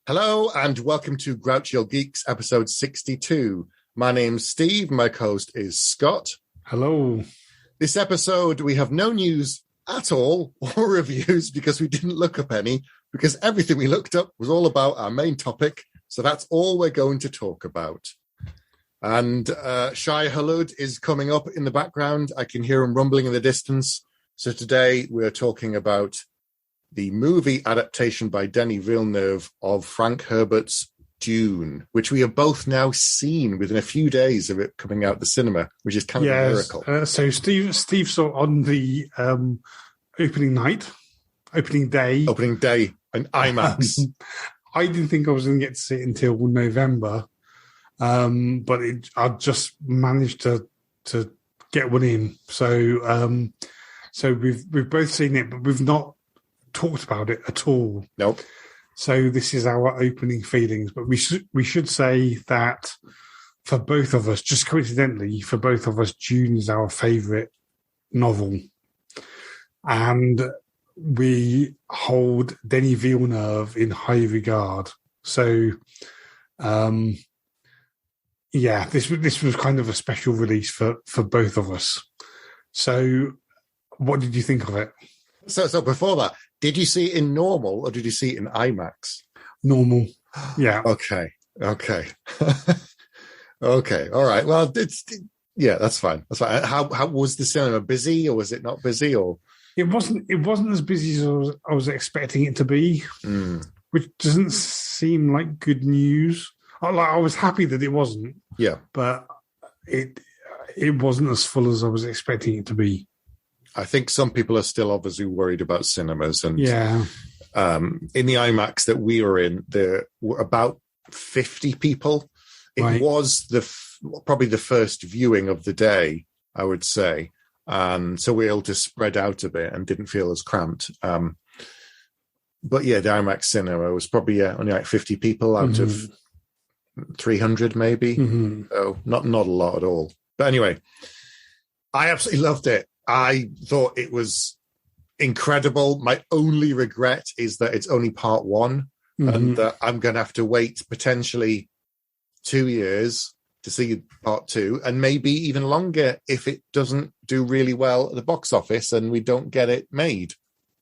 Hello and welcome to Grouchy Geeks, episode 62. My name's Steve. My co-host is Scott. Hello. This episode, we have no news at all or reviews because we didn't look up any, because everything we looked up was all about our main topic. So that's all we're going to talk about. And Shai Hulud is coming up in the background. I can hear him rumbling in the distance. So today we're talking about the movie adaptation by Denis Villeneuve of Frank Herbert's Dune, which we have both now seen within a few days of it coming out the cinema, which is kind of a miracle. So Steve saw on the opening day, in IMAX. I didn't think I was going to get to see it until November, but I just managed to get one in. So we've both seen it, but we've not talked about it at all. Nope. So this is our opening feelings, but we should say that for both of us, just coincidentally, for both of us, Dune is our favourite novel, and we hold Denis Villeneuve in high regard. So, this was kind of a special release for both of us. So, what did you think of it? So before that, did you see it in normal or did you see it in IMAX? Normal. Yeah. Okay. Okay. All right. Well, that's fine. That's fine. How was the cinema? Busy or was it not busy? Or it wasn't as busy as I was expecting it to be, which doesn't seem like good news. I was happy that it wasn't. Yeah. But it wasn't as full as I was expecting it to be. I think some people are still obviously worried about cinemas, and in the IMAX that we were in, there were about 50 people. It was probably the first viewing of the day, I would say, so we were able to spread out a bit and didn't feel as cramped. But yeah, the IMAX cinema was probably only like 50 people out of 300, maybe. So not a lot at all. But anyway, I absolutely loved it. I thought it was incredible. My only regret is that it's only part one, and that I'm going to have to wait potentially 2 years to see part two, and maybe even longer if it doesn't do really well at the box office and we don't get it made.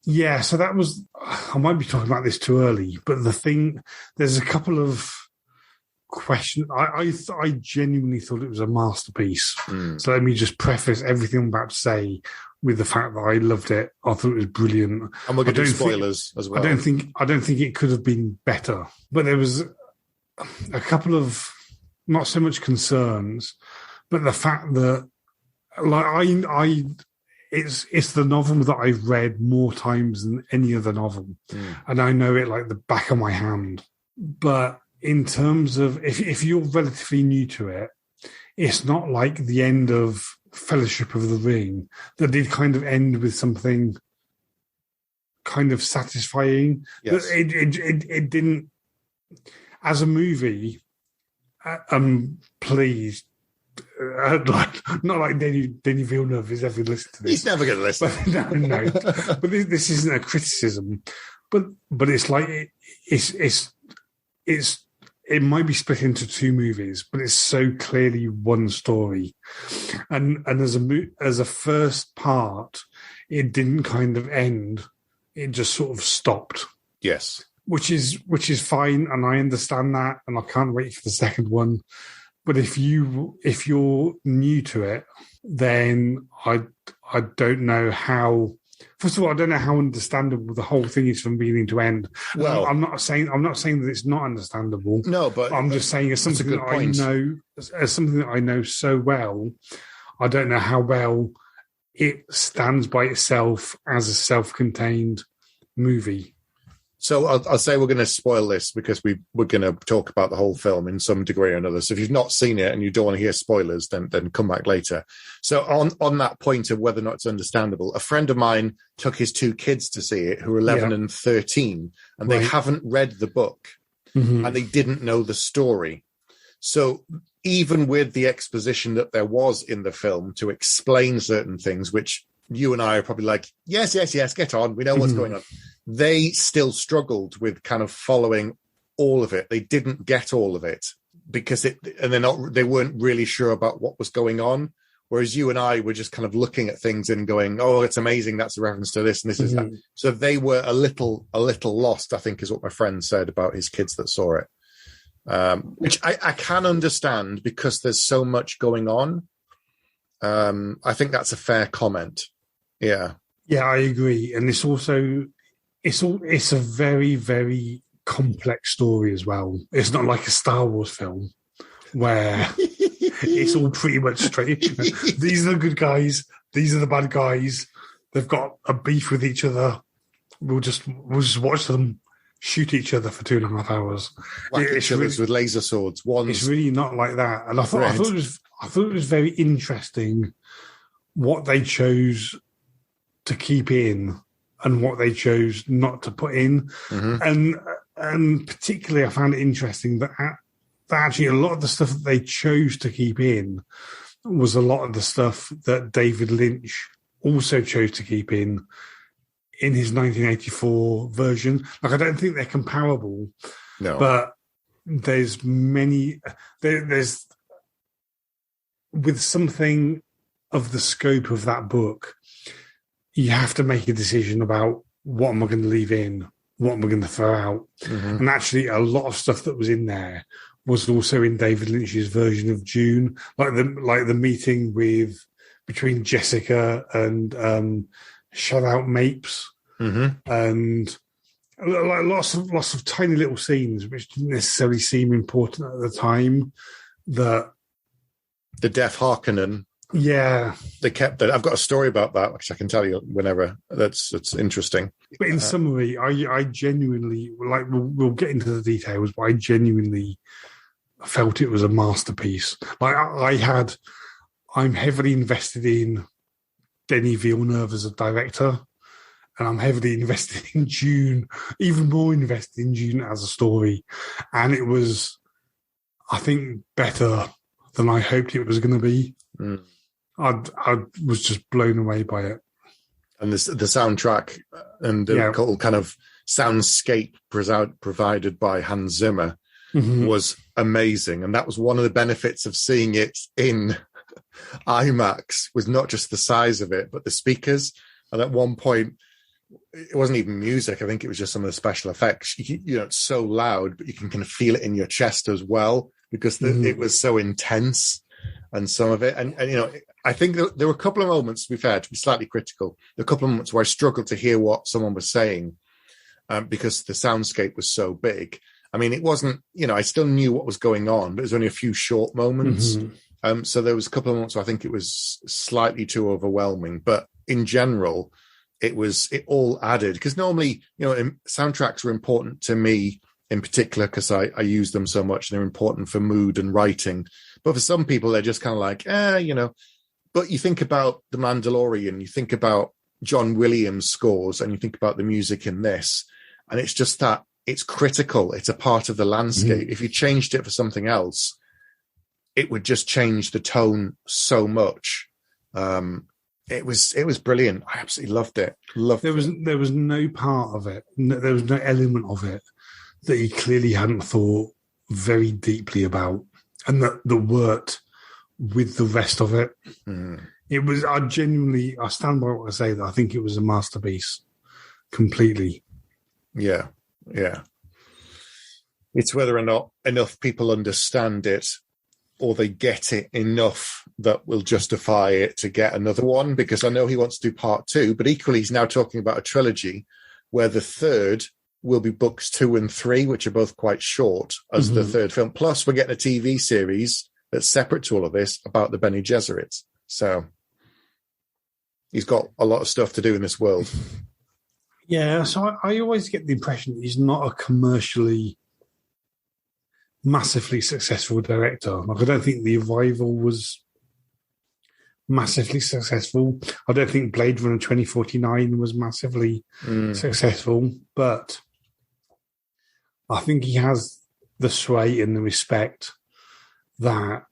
Yeah, so that was, I might be talking about this too early, but there's a couple of questions. I genuinely thought it was a masterpiece. So let me just preface everything I'm about to say with the fact that I loved it. I thought it was brilliant. And we're going to do spoilers as well. I don't think it could have been better. But there was a couple of not so much concerns, but the fact that it's the novel that I've read more times than any other novel, and I know it like the back of my hand. But in terms of if you're relatively new to it, it's not like the end of Fellowship of the Ring that did kind of end with something kind of satisfying. Yes. It didn't. As a movie, I'm pleased. Not like Denis Villeneuve is ever listening to this. He's never going to listen. But, no. But this isn't a criticism. But it's like it might be split into two movies, but it's so clearly one story. And as a first part, it didn't kind of end. It just sort of stopped. Yes. Which is fine, and I understand that, and I can't wait for the second one. But if you're new to it, then I don't know how. First of all, I don't know how understandable the whole thing is from beginning to end. Well, I'm not saying that it's not understandable. No, but I'm just saying as something that I know, as something that I know so well, I don't know how well it stands by itself as a self-contained movie. So I'll say we're going to spoil this because we're going to talk about the whole film in some degree or another. So if you've not seen it and you don't want to hear spoilers, then come back later. So on that point of whether or not it's understandable, a friend of mine took his 2 kids to see it who are 11 and 13, and they haven't read the book and they didn't know the story. So even with the exposition that there was in the film to explain certain things, which you and I are probably like, yes, get on. We know what's going on. They still struggled with kind of following all of it. They didn't get all of it because they weren't really sure about what was going on. Whereas you and I were just kind of looking at things and going, oh, it's amazing. That's a reference to this and this is that. So they were a little lost, I think is what my friend said about his kids that saw it. Which I can understand because there's so much going on. I think that's a fair comment. Yeah. Yeah, I agree. And it's also, it's a very, very complex story as well. It's not like a Star Wars film where it's all pretty much straight. These are the good guys. These are the bad guys. They've got a beef with each other. We'll just watch them shoot each other for 2.5 hours. Whack each other with laser swords. It's really not like that. And I thought it was very interesting what they chose to keep in and what they chose not to put in. And particularly I found it interesting that actually a lot of the stuff that they chose to keep in was a lot of the stuff that David Lynch also chose to keep in his 1984 version. Like, I don't think they're comparable. No. But there's with something of the scope of that book, you have to make a decision about what am I going to leave in, what am I going to throw out. And actually a lot of stuff that was in there was also in David Lynch's version of Dune, like the meeting between Jessica and Shut-Out Mapes, and like lots of tiny little scenes which didn't necessarily seem important at the time. The Deaf Harkonnen. Yeah, they kept that. I've got a story about that, which I can tell you whenever. That's interesting. But in summary, I genuinely like. We'll get into the details, but I genuinely felt it was a masterpiece. Like I'm heavily invested in Denis Villeneuve as a director, and I'm heavily invested in Dune, even more invested in Dune as a story. And it was, I think, better than I hoped it was going to be. I was just blown away by it. And the soundtrack and the whole kind of soundscape provided by Hans Zimmer was amazing. And that was one of the benefits of seeing it in IMAX, was not just the size of it, but the speakers. And at one point, it wasn't even music. I think it was just some of the special effects. It's so loud, but you can kind of feel it in your chest as well because it was so intense. And some of it, and I think there were a couple of moments, to be fair, to be slightly critical, there were a couple of moments where I struggled to hear what someone was saying because the soundscape was so big. I mean, it wasn't, I still knew what was going on, but it was only a few short moments. So there was a couple of moments where I think it was slightly too overwhelming, but in general, it all added. Because normally, soundtracks are important to me in particular because I use them so much and they're important for mood and writing. But for some people, they're just kind of like, But you think about The Mandalorian, you think about John Williams' scores, and you think about the music in this, and it's just that it's critical. It's a part of the landscape. If you changed it for something else, it would just change the tone so much. It was brilliant. I absolutely loved it. There was no part of it. There was no element of it that he clearly hadn't thought very deeply about, and that worked with the rest of it. It was, I stand by what I say, that I think it was a masterpiece completely. Yeah. It's whether or not enough people understand it or they get it enough that will justify it to get another one, because I know he wants to do part 2, but equally he's now talking about a trilogy where the third will be books 2 and 3, which are both quite short, as the third film. Plus, we're getting a TV series that's separate to all of this about the Bene Gesserits. So he's got a lot of stuff to do in this world. Yeah, so I always get the impression that he's not a commercially massively successful director. Like, I don't think The Arrival was massively successful. I don't think Blade Runner 2049 was massively successful, but I think he has the sway and the respect that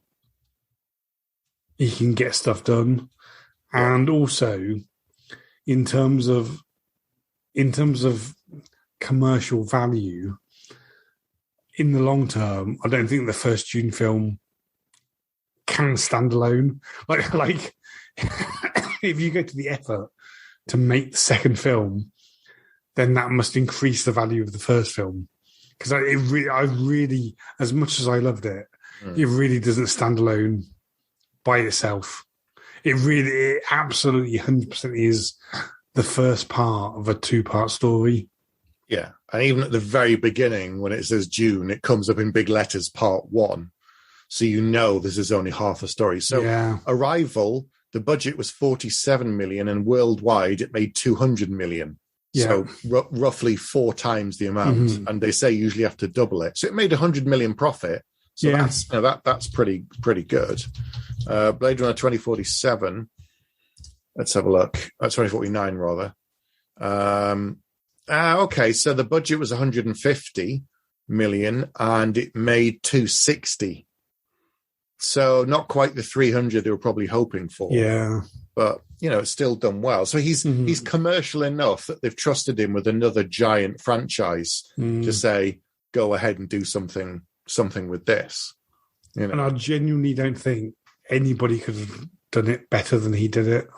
he can get stuff done. And also, in terms of commercial value, in the long term, I don't think the first Dune film can stand alone. Like if you go to the effort to make the second film, then that must increase the value of the first film. Because I really, as much as I loved it, it really doesn't stand alone by itself. It absolutely 100% is the first part of a 2-part story. Yeah. And even at the very beginning, when it says June, it comes up in big letters, part 1. So you know this is only half a story. So Arrival, the budget was 47 million, and worldwide it made 200 million. Yeah. So roughly 4 times the amount. And they say usually have to double it. So it made 100 million profit. So that's pretty good. Blade Runner 2047. Let's have a look. 2049 rather. Okay, so the budget was 150 million and it made 260. So not quite the 300 they were probably hoping for. Yeah. But, it's still done well. So he's commercial enough that they've trusted him with another giant franchise to say, go ahead and do something with this. And I genuinely don't think anybody could have done it better than he did it.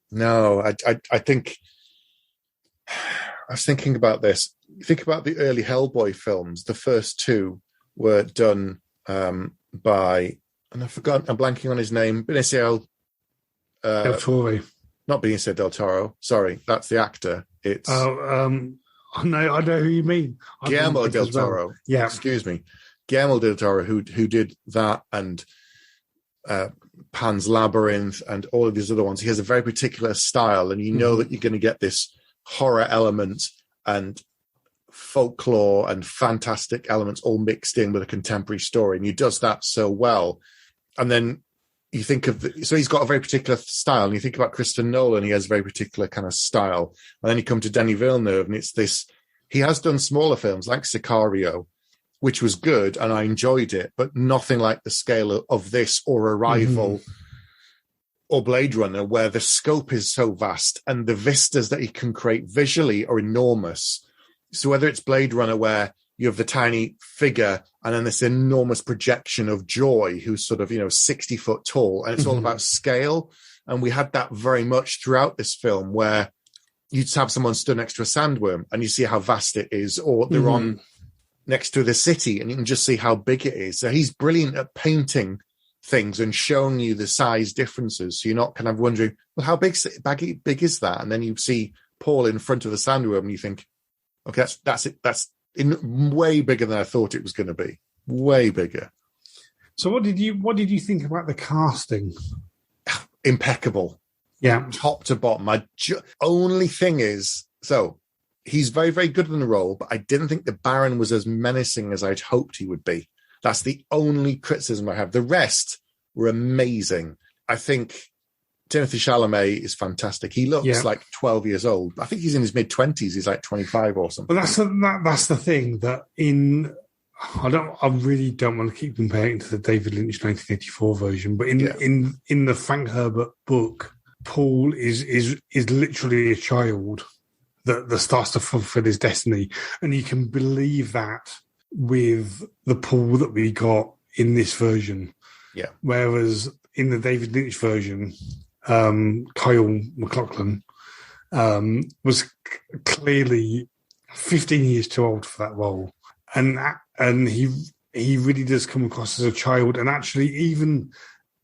No, I think... I was thinking about this. Think about the early Hellboy films. The first 2 were done by, and I'm blanking on his name, Benicio Del Toro. Not Benicio Del Toro. Sorry, that's the actor. It's no, I know who you mean. Guillermo del Toro. Well. Yeah, excuse me, Guillermo del Toro, who did that and Pan's Labyrinth and all of these other ones. He has a very particular style, and you know that you're going to get this horror element and folklore and fantastic elements all mixed in with a contemporary story, and he does that so well. And then you think of so he's got a very particular style, and you think about Christopher Nolan, he has a very particular kind of style. And then you come to Denis Villeneuve, and it's this, he has done smaller films like Sicario, which was good and I enjoyed it, but nothing like the scale of this or Arrival or Blade Runner, where the scope is so vast and the vistas that he can create visually are enormous. So whether it's Blade Runner, where you have the tiny figure and then this enormous projection of Joy, who's sort of, 60 foot tall, and it's all about scale. And we had that very much throughout this film, where you'd have someone stood next to a sandworm and you see how vast it is, or they're on next to the city and you can just see how big it is. So he's brilliant at painting things and showing you the size differences. So you're not kind of wondering, well, how big is that? And then you see Paul in front of the sandworm and you think, okay, that's it. That's way bigger than I thought it was going to be. Way bigger. So what did you think about the casting? Impeccable. Yeah. Top to bottom. My only thing is, so he's very, very good in the role, but I didn't think the Baron was as menacing as I'd hoped he would be. That's the only criticism I have. The rest were amazing. I think Timothée Chalamet is fantastic. He looks like 12 years old. I think he's in his mid-20s. He's like 25 or something. But that's the thing, that I really don't want to keep comparing to the David Lynch 1984 version, but in the Frank Herbert book, Paul is literally a child that starts to fulfill his destiny. And you can believe that with the Paul that we got in this version. Yeah. Whereas in the David Lynch version, Kyle MacLachlan was clearly 15 years too old for that role. And he really does come across as a child. And actually, even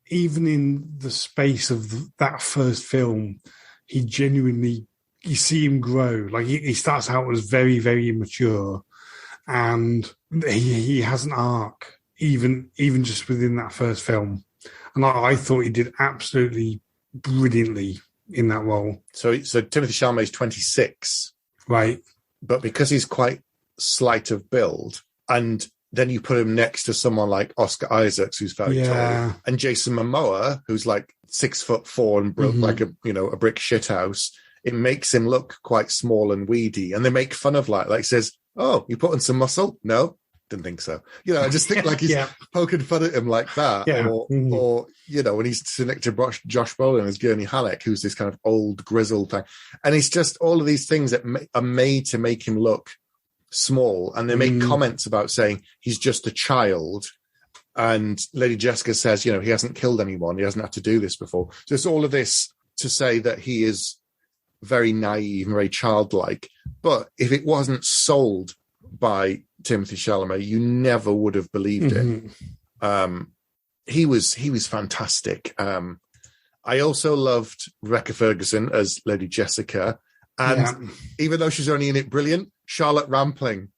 in the space of that first film, you see him grow. Like he starts out as very, very immature, and he has an arc even just within that first film. And I thought he did absolutely brilliantly in that role. So Timothée Chalamet is 26, right? But because he's quite slight of build, and then you put him next to someone like Oscar Isaacs, who's very tall, and Jason Momoa, who's like 6'4" and built like a brick shithouse, it makes him look quite small and weedy. And they make fun of like says, "Oh, you put on some muscle?" No, didn't think so. I just think like he's poking fun at him like that, or when he's sitting next to Josh Brolin as Gurney Halleck, who's this kind of old grizzled thing, and it's just all of these things that are made to make him look small, and they make comments about saying he's just a child, and Lady Jessica says, he hasn't killed anyone, he hasn't had to do this before. So it's all of this to say that he is very naive and very childlike. But if it wasn't sold by Timothée Chalamet, you never would have believed it. He was fantastic. I also loved Rebecca Ferguson as Lady Jessica, and even though she's only in it brilliant, Charlotte Rampling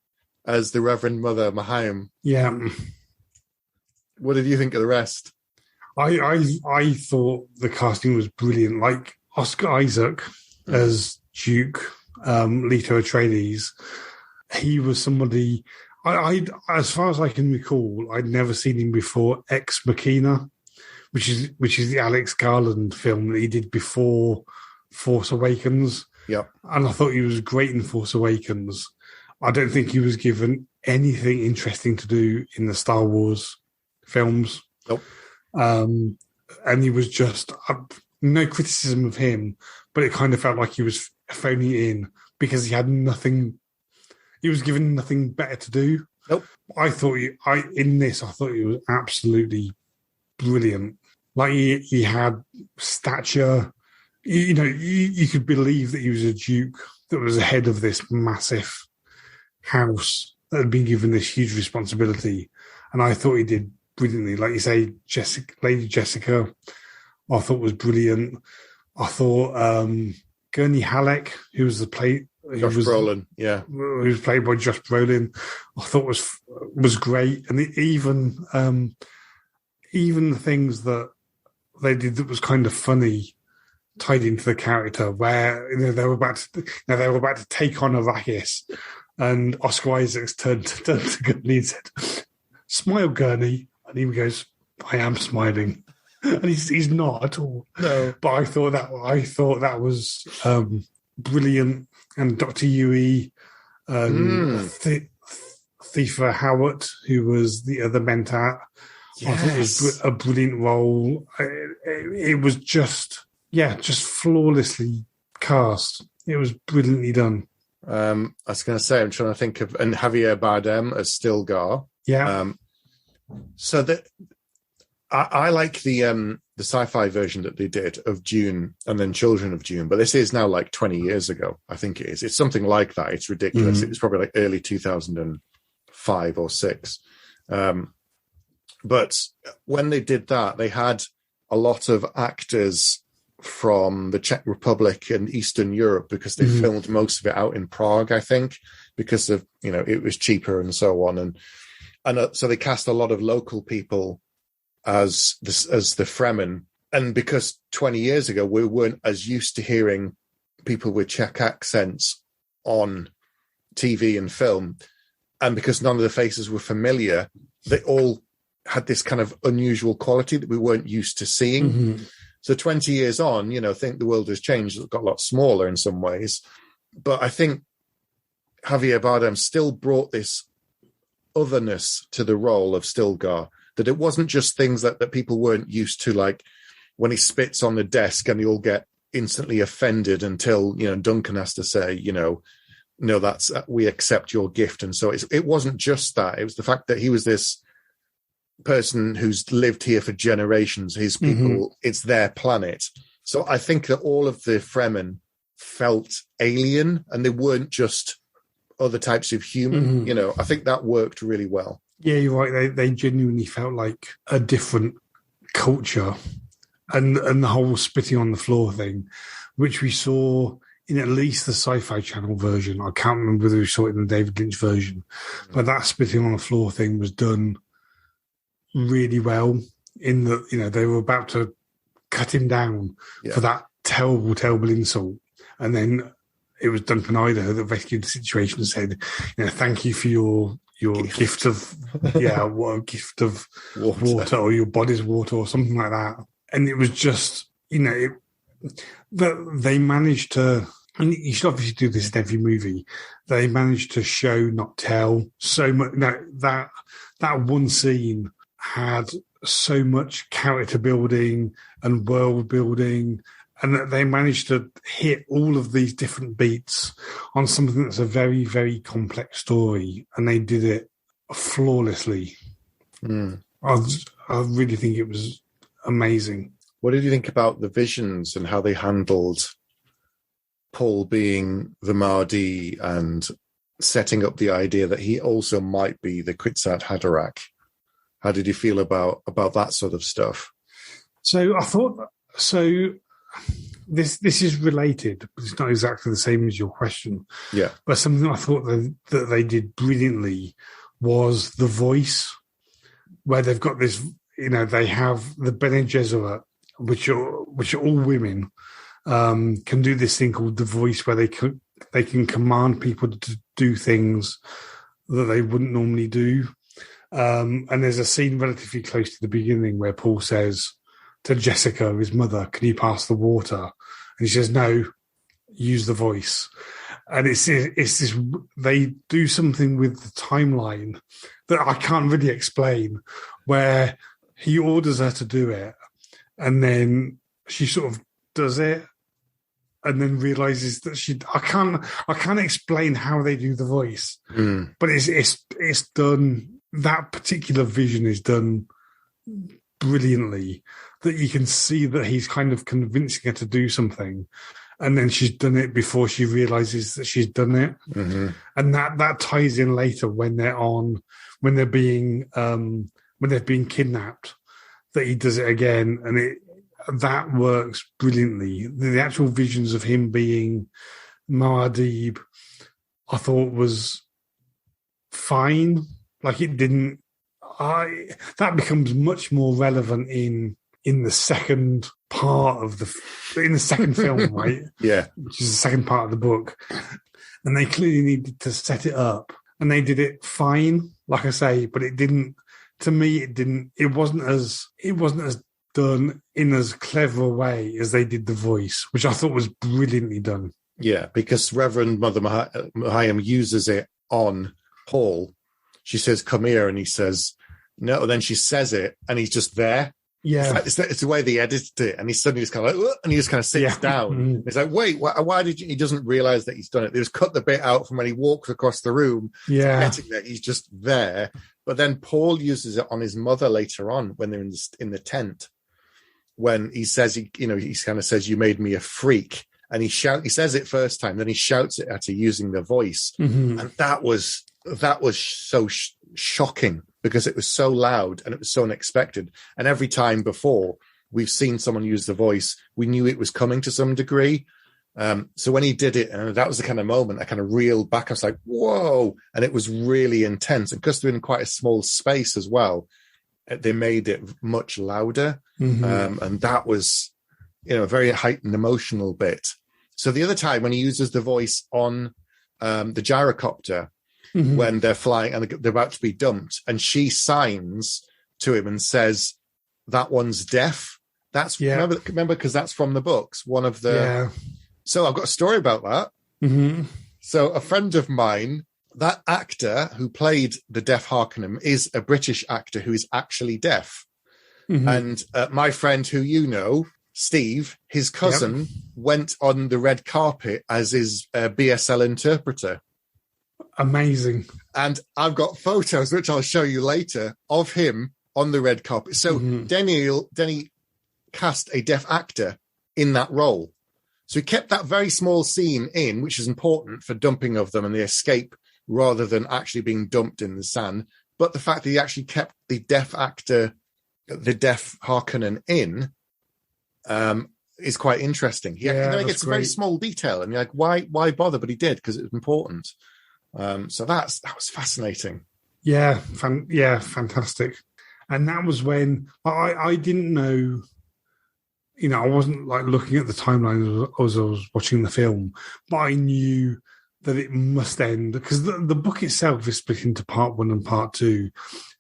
as the Reverend Mother Mahayam. Yeah. What did you think of the rest? I thought the casting was brilliant. Like Oscar Isaac as Duke Leto Atreides, he was somebody I as far as I can recall, I'd never seen him before Ex Machina, which is the Alex Garland film that he did before Force Awakens. Yeah. And I thought he was great in Force Awakens. I don't think he was given anything interesting to do in the Star Wars films. Nope. And he was just, no criticism of him, but it kind of felt like he was phoning it in because he had nothing, he was given nothing better to do. Nope. I thought he was absolutely brilliant. Like he had stature. You could believe that he was a duke that was the head of this massive house that had been given this huge responsibility. And I thought he did brilliantly. Like you say, Lady Jessica, I thought was brilliant. I thought Gurney Halleck, who was Brolin, who was played by Josh Brolin, I thought was great. And even the things that they did that was kind of funny tied into the character, where they were about to take on Arrakis, and Oscar Isaacs turned to Gurney and said, "Smile, Gurney," and he goes, "I am smiling," and he's not at all. No, but I thought that was brilliant. And Dr. Yui, Thiefa Howard, who was the other Mentat, I thought it was a brilliant role. It was just flawlessly cast. It was brilliantly done. I was going to say, I'm trying to think of, and Javier Bardem as Stilgar. Yeah. So that I like the sci-fi version that they did of Dune and then Children of Dune, but this is now like 20 years ago. I think it is. It's something like that. It's ridiculous. Mm-hmm. It was probably like early 2005 or 6. But when they did that, they had a lot of actors from the Czech Republic and Eastern Europe because they filmed most of it out in Prague, I think, because of, it was cheaper and so on. And so they cast a lot of local people as the Fremen. And because 20 years ago, we weren't as used to hearing people with Czech accents on TV and film, and because none of the faces were familiar, they all had this kind of unusual quality that we weren't used to seeing. Mm-hmm. So 20 years on, I think the world has changed. It's got a lot smaller in some ways. But I think Javier Bardem still brought this otherness to the role of Stilgar, that it wasn't just things that people weren't used to, like when he spits on the desk and they all get instantly offended until, Duncan has to say, no, that's, we accept your gift. And so it wasn't just that. It was the fact that he was this person who's lived here for generations. His people, it's their planet. So I think that all of the Fremen felt alien, and they weren't just other types of human. I think that worked really well. Yeah, you're right. They genuinely felt like a different culture, and the whole spitting on the floor thing, which we saw in at least the Sci-Fi Channel version. I can't remember whether we saw it in the David Lynch version, but that spitting on the floor thing was done really well. In that, they were about to cut him down for that terrible, terrible insult. And then it was Duncan Idaho that rescued the situation and said, thank you for your gift of, what a gift of water or your body's water or something like that. And it was just, that they managed to, and you should obviously do this in every movie, they managed to show, not tell, so much. That one scene had so much character building and world building, and that they managed to hit all of these different beats on something that's a very, very complex story, and they did it flawlessly. I really think it was amazing. What did you think about the visions and how they handled Paul being the Mahdi and setting up the idea that he also might be the Kwisatz Haderach? How did you feel about that sort of stuff? So I thought, this is related, but it's not exactly the same as your question. Yeah. But something I thought that they did brilliantly was the voice, where they've got this, they have the Bene Gesserit, which are all women, can do this thing called the voice, where they can command people to do things that they wouldn't normally do. And there's a scene relatively close to the beginning where Paul says to Jessica, his mother, "Can you pass the water?" And he says, "No, use the voice." And it's this, they do something with the timeline that I can't really explain, where he orders her to do it, and then she sort of does it, and then realizes that I can't explain how they do the voice, but it's done. That particular vision is done brilliantly, that you can see that he's kind of convincing her to do something, and then she's done it before she realizes that she's done it. And that ties in later when they've been kidnapped, that he does it again, and that works brilliantly. The actual visions of him being Muad'Dib, I thought was fine. Like, it didn't. That becomes much more relevant in the second part of in the second film, right? Yeah, which is the second part of the book, and they clearly needed to set it up, and they did it fine, like I say, but it didn't. To me, it didn't. It wasn't as done in as clever a way as they did the voice, which I thought was brilliantly done. Yeah, because Reverend Mother Mahayam uses it on Paul. She says, "Come here," and he says, "No." And then she says it, and he's just there. Yeah, it's the way they edited it, and he suddenly just kind of like, and he just kind of sits down. He's like, "Wait, why did you?" He doesn't realize that he's done it. They just cut the bit out from when he walks across the room. Yeah, getting that he's just there. But then Paul uses it on his mother later on when they're in the tent, when he says he kind of says, "You made me a freak," and he says it first time, then he shouts it at her using the voice, and that was so shocking, because it was so loud and it was so unexpected. And every time before we've seen someone use the voice, we knew it was coming to some degree. So when he did it, and that was the kind of moment I kind of reeled back. I was like, whoa. And it was really intense. And because they're in quite a small space as well, they made it much louder. And that was, a very heightened emotional bit. So the other time when he uses the voice on the gyrocopter, when they're flying and they're about to be dumped, and she signs to him and says, "That one's deaf." Remember, because that's from the books. One of the So I've got a story about that. So a friend of mine, that actor who played the deaf Harkonnen, is a British actor who is actually deaf. And my friend, who Steve, his cousin, went on the red carpet as his BSL interpreter. Amazing. And I've got photos, which I'll show you later, of him on the red carpet. So Denny cast a deaf actor in that role. So he kept that very small scene in, which is important for dumping of them and the escape, rather than actually being dumped in the sand. But the fact that he actually kept the deaf actor, the deaf Harkonnen in, is quite interesting. He gets a very small detail, and you're like, why bother? But he did, because it was important. So that was fascinating. Yeah, fantastic. And that was when I didn't know I wasn't like looking at the timeline as I was watching the film, but I knew that it must end because the book itself is split into part 1 and part 2,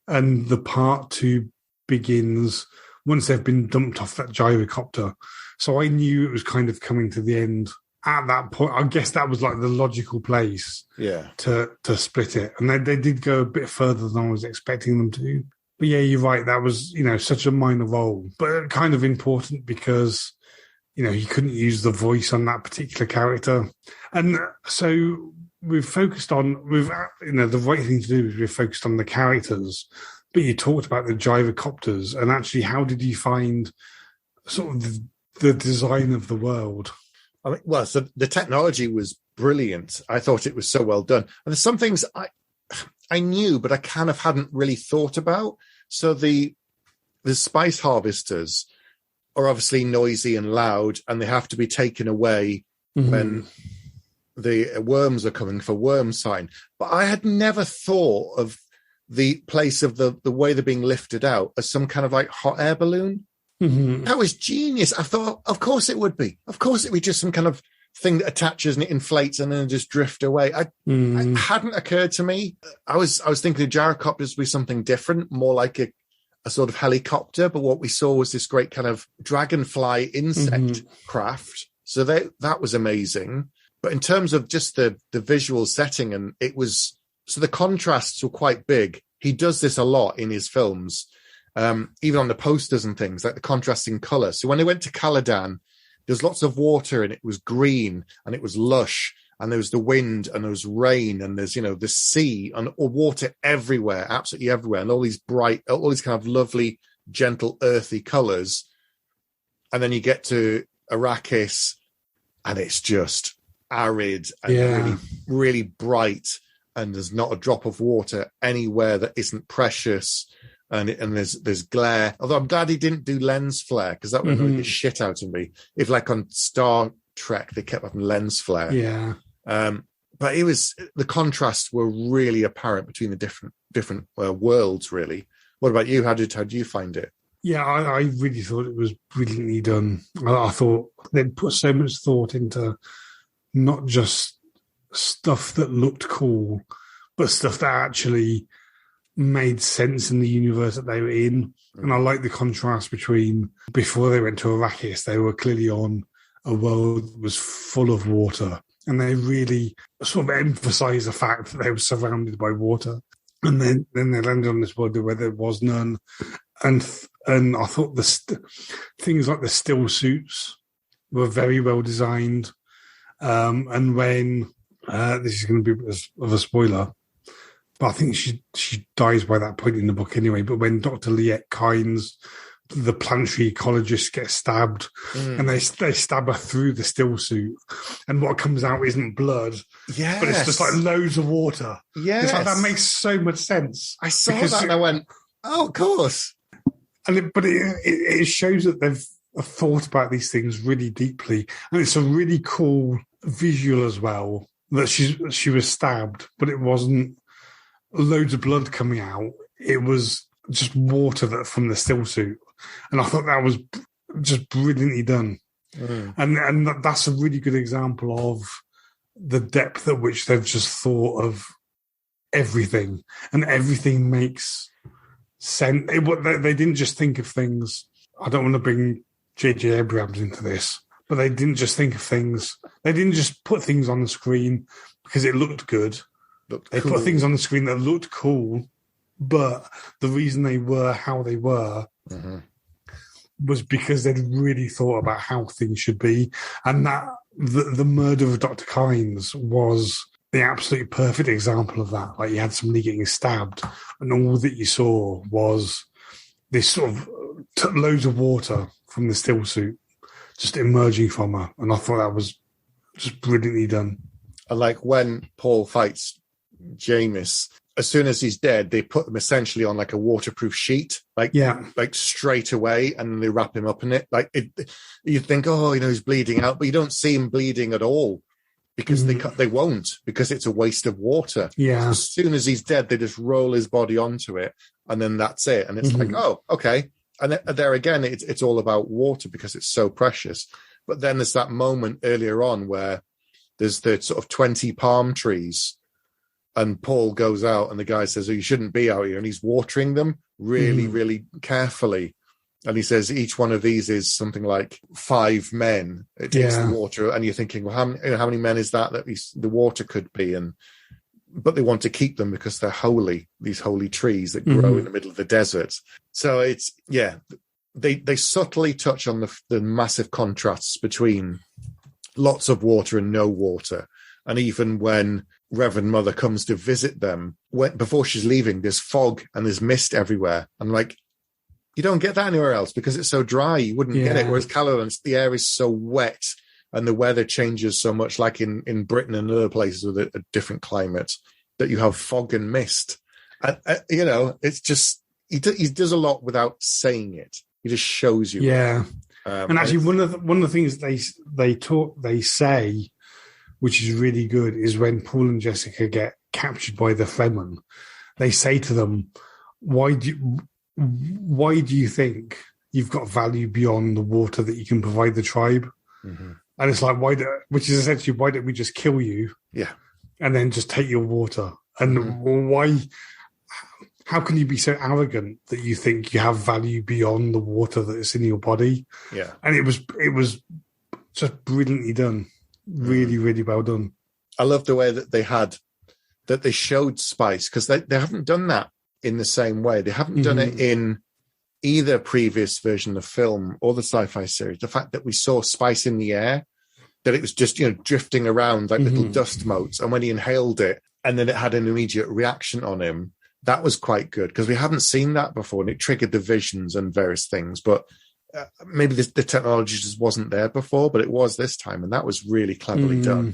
and the part 2 begins once they've been dumped off that gyrocopter. So I knew it was kind of coming to the end at that point. I guess that was like the logical place to split it. And they did go a bit further than I was expecting them to. But yeah, you're right. That was, such a minor role, but kind of important because, he couldn't use the voice on that particular character. And so we've focused on, the right thing to do is we've focused on the characters, but you talked about the gyrocopters, and actually how did you find sort of the design of the world? So the technology was brilliant. I thought it was so well done. And there's some things I knew, but I kind of hadn't really thought about. So the spice harvesters are obviously noisy and loud, and they have to be taken away when the worms are coming for worm sign. But I had never thought of the place of the way they're being lifted out as some kind of like hot air balloon. Mm-hmm. That was genius. I thought, of course it would be. Of course it would be just some kind of thing that attaches and it inflates and then just drift away. It hadn't occurred to me. I was thinking the gyrocopters would be something different, more like a sort of helicopter. But what we saw was this great kind of dragonfly insect craft. So that was amazing. But in terms of just the visual setting, and so the contrasts were quite big. He does this a lot in his films. Even on the posters and things, like the contrasting colour. So when they went to Caladan, there was lots of water and it was green and it was lush, and there was the wind and there was rain and there's, the sea and water everywhere, absolutely everywhere. And all these kind of lovely, gentle, earthy colours. And then you get to Arrakis and it's just arid and really, really bright. And there's not a drop of water anywhere that isn't precious. And there's glare. Although I'm glad he didn't do lens flare, because that would annoy the shit out of me. If like on Star Trek they kept having lens flare. Yeah. But the contrasts were really apparent between the different worlds. Really. What about you? How did you find it? Yeah, I really thought it was brilliantly done. I thought they'd put so much thought into not just stuff that looked cool, but stuff that actually made sense in the universe that they were in. And I like the contrast between before they went to Arrakis, they were clearly on a world that was full of water. And they really sort of emphasised the fact that they were surrounded by water. And then they landed on this world where there was none. And I thought things like the still suits were very well designed. And when this is going to be of a spoiler, but I think she dies by that point in the book anyway. But when Dr. Liette Kynes, the planetary ecologist, gets stabbed, and they stab her through the still suit, and what comes out isn't blood, but it's just like loads of water. Yes. It's like, that makes so much sense. I saw that and I went, oh, of course. But it shows that they've thought about these things really deeply, and it's a really cool visual as well that she was stabbed, but it wasn't loads of blood coming out. It was just water from the still suit, and I thought that was just brilliantly done. And that's a really good example of the depth at which they've just thought of everything, and everything makes sense. They didn't just think of things. I don't want to bring J.J. Abrams into this, but they didn't just think of things. They didn't just put things on the screen because it looked good. They put things on the screen that looked cool, but the reason they were how they were was because they'd really thought about how things should be. And that the murder of Dr. Kynes was the absolute perfect example of that. Like, you had somebody getting stabbed, and all that you saw was this sort of loads of water from the still suit just emerging from her. And I thought that was just brilliantly done. And like when Paul fights Jamis, as soon as he's dead, they put him essentially on like a waterproof sheet, like straight away, and they wrap him up in it. Like you think, oh, he's bleeding out, but you don't see him bleeding at all because they won't, because it's a waste of water. Yeah. As soon as he's dead, they just roll his body onto it, and then that's it. And it's like, oh, okay. And there again, it's all about water because it's so precious. But then there's that moment earlier on where there's the sort of 20 palm trees, and Paul goes out and the guy says, oh, you shouldn't be out here. And he's watering them really, really carefully. And he says each one of these is something like 5 men. It takes the water. And you're thinking, well, how many men is that the water could be? But they want to keep them because they're holy, these holy trees that grow in the middle of the desert. So it's, they subtly touch on the massive contrasts between lots of water and no water. And even when Reverend Mother comes to visit them, before she's leaving, there's fog and there's mist everywhere. I'm like, you don't get that anywhere else because it's so dry. You wouldn't get it. Whereas Callowlands, the air is so wet and the weather changes so much, like in Britain and other places with a different climate, that you have fog and mist. And, it's just, he does a lot without saying it. He just shows you. Yeah. And actually, one of the things they say, which is really good, is when Paul and Jessica get captured by the Fremen, they say to them, why do you think you've got value beyond the water that you can provide the tribe? Mm-hmm. And it's like, which is essentially, why don't we just kill you? Yeah. And then just take your water? And why, how can you be so arrogant that you think you have value beyond the water that is in your body? Yeah. And it was just brilliantly done. Really, really well done. I love the way that they showed spice, because they haven't done that in the same way. They haven't done it in either previous version of film or the sci-fi series. The fact that we saw spice in the air, that it was just, drifting around like little dust motes. And when he inhaled it and then it had an immediate reaction on him, that was quite good, because we haven't seen that before, and it triggered the visions and various things. But maybe the technology just wasn't there before, but it was this time, and that was really cleverly done.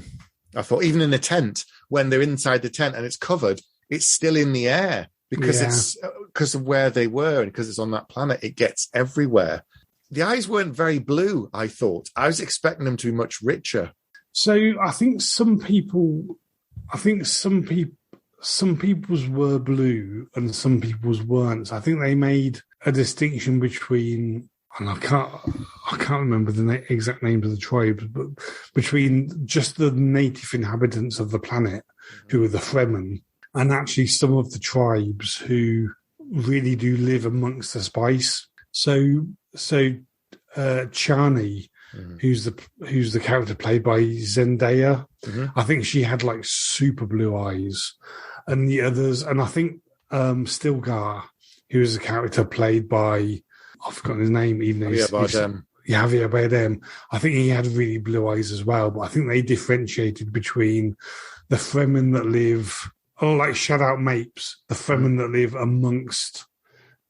I thought even in the tent, when they're inside the tent and it's covered, it's still in the air because it's because of where they were and because it's on that planet. It gets everywhere. The eyes weren't very blue, I thought. I was expecting them to be much richer. So I think some people's were blue and some people's weren't. So I think they made a distinction between, and I can't remember the exact names of the tribes, but between just the native inhabitants of the planet, who are the Fremen, and actually some of the tribes who really do live amongst the spice. So Chani, who's the character played by Zendaya, I think she had like super blue eyes, and the others, and I think Stilgar, who is a character played by, I've forgotten his name, even though Javier Bardem. I think he had really blue eyes as well, but I think they differentiated between the Fremen that live, like shout out Mapes, the Fremen that live amongst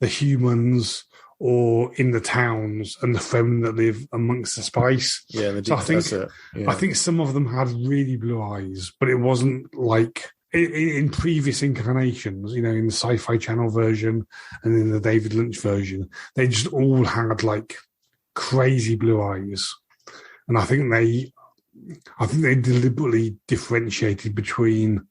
the humans or in the towns, and the Fremen that live amongst the spice. Yeah, the deep desert. I think some of them had really blue eyes, but it wasn't like in previous incarnations, in the Sci-Fi Channel version and in the David Lynch version, they just all had like crazy blue eyes. And I think they deliberately differentiated between